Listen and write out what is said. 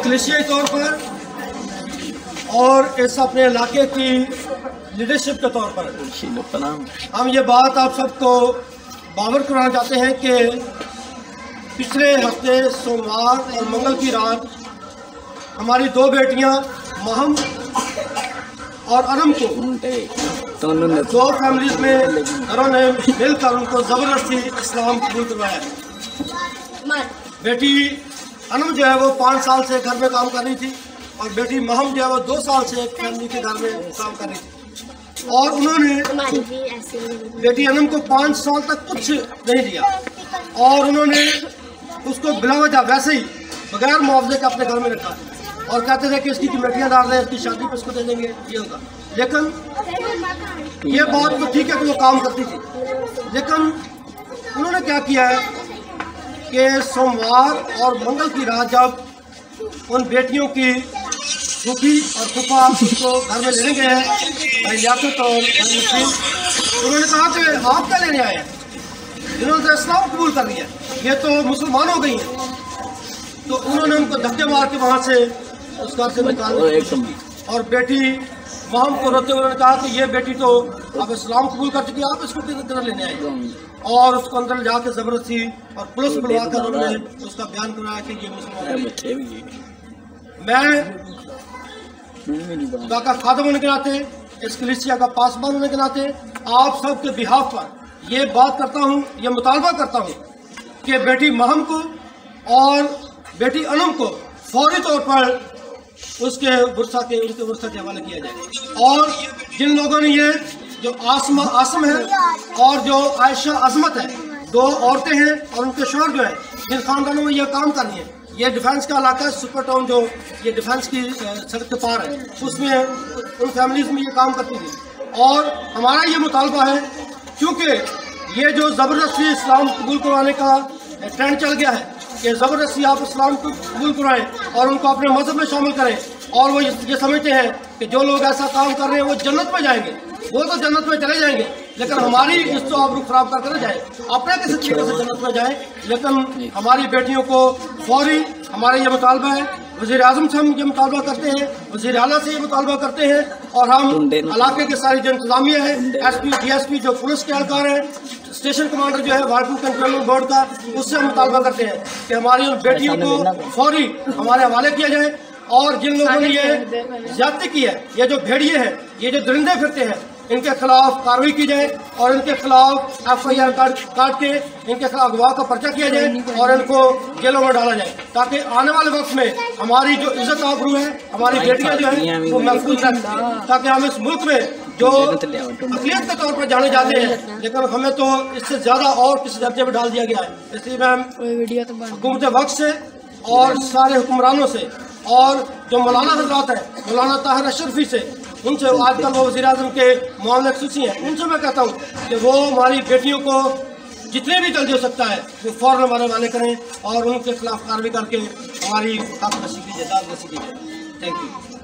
कलीसियाई तौर पर और इस अपने इलाके की लीडरशिप के तौर पर हम ये बात आप सबको बावर कराना चाहते हैं कि पिछले हफ्ते सोमवार और मंगल की रात हमारी दो बेटियां महम और अनम को दो फैमिलीज में घरों ने मिलकर उनको ज़बरदस्ती इस्लाम कबूल करवाया। बेटी अनम जो है वो 5 साल से घर में काम कर रही थी और बेटी महम जो है वो 2 साल से फैमिली के घर में काम कर रही थी और उन्होंने बेटी अनम को 5 साल तक कुछ नहीं दिया और उन्होंने उसको बिला वजह वैसे ही बगैर मुआवजे के अपने घर में रखा और कहते थे कि इसकी कमेटियाँ डाल रहे हैं, इसकी शादी पर इसको दे देंगे, ये होगा। लेकिन ये बात तो ठीक है कि वो काम करती थी, लेकिन उन्होंने क्या किया है कि सोमवार और मंगल की रात जब उन बेटियों की फूफी और फूफा उसको घर में लेने गए हैं लियाकत और उन्होंने कहा कि आप क्या लेने आए हैं, जिन्होंने तो इस्लाम कबूल कर लिया, ये तो मुसलमान हो गई हैं। तो उन्होंने उनको धक्के मार के वहाँ से उस घर से निकाल और बेटी महम को रोते हुए उन्होंने कहा कि ये बेटी तो अब इस्लाम कबूल कर चुकी है, आप इसको किधर लेने आए और उसको अंदर जाके ज़बरदस्ती और पुलिस बुलवा कर उन्होंने उसका बयान कराया कि ये मुसलमान। मैं का खादम होने के नाते, इस कलीसिया का पासबान होने के नाते आप सब के बिहाफ पर ये बात करता हूँ, ये मुतालबा करता हूँ कि बेटी महम को और बेटी अनम को फौरी तौर पर उनके बुरसा के हवाले किया जाए। और जिन लोगों ने ये जो आसम है और जो आयशा अजमत है, 2 औरतें हैं और उनके शोहर जो है, जिन खानदानों में यह काम कर रही है, ये डिफेंस का इलाका है, सुपर टाउन जो ये डिफेंस की सड़क के पार है, उसमें उन फैमिलीज में ये काम करती थी। और हमारा ये मुतालबा है, क्योंकि ये जो ज़बरदस्ती इस्लाम कबूल करवाने का ट्रेंड चल गया है कि ज़बरदस्ती आप इस्लाम को कबूल कराएं और उनको अपने मजहब में शामिल करें, और वो ये समझते हैं कि जो लोग ऐसा काम कर रहे हैं वो जन्नत में जाएंगे, वो तो जन्नत में चले जाएंगे, लेकिन हमारी इस तो आबरू खराब करके न जाए, अपने किसी तरीके से जन्नत में जाए। लेकिन हमारी बेटियों को फौरी, हमारा ये मुतालबा है, वज़ीर आज़म से हम ये मुतालबा करते हैं, वज़ीर आला से ये मुतालबा करते हैं, और हम इलाके के सारी जो इंतजामिया है, SP DSP जो पुलिस के एहलकार हैं, स्टेशन कमांडर जो है वाटर कंट्रोल बोर्ड का, उससे हम मुतालबा करते हैं कि हमारी उन बेटियों को फौरी हमारे हवाले किया जाए। और जिन लोगों ने ये ज्यादती की है, ये जो भेड़िए हैं, ये जो दरिंदे फिरते हैं, इनके खिलाफ कार्रवाई की जाए और इनके खिलाफ FIR काट के इनके खिलाफ अगवा का पर्चा किया जाए और इनको जेलों में डाला जाए, ताकि आने वाले वक्त में हमारी जो इज्जत आबरू है, हमारी बेटियां जो है वो महफूज रह सकें, ताकि हम इस मुल्क में जो अक़लियत के तौर पर जाने जाते हैं, लेकिन हमें तो इससे ज़्यादा और किसी दर्जे में डाल दिया गया है। इसलिए मैं हुकूमत वक्त से और सारे हुक्मरानों से और जो मौलाना हजरात हैं, मौलाना ताहिर अशरफी से, उनसे आजकल वो वज़ीर आज़म के मामले खसूसी हैं, उनसे मैं कहता हूँ कि वो हमारी बेटियों को जितने भी जल्दी हो सकता है वो फ़ौरन हमारे हवाले करें और उनके खिलाफ कार्रवाई करके हमारी हक नसीब कीजिए, दाद नसीब कीजिए। Thank you.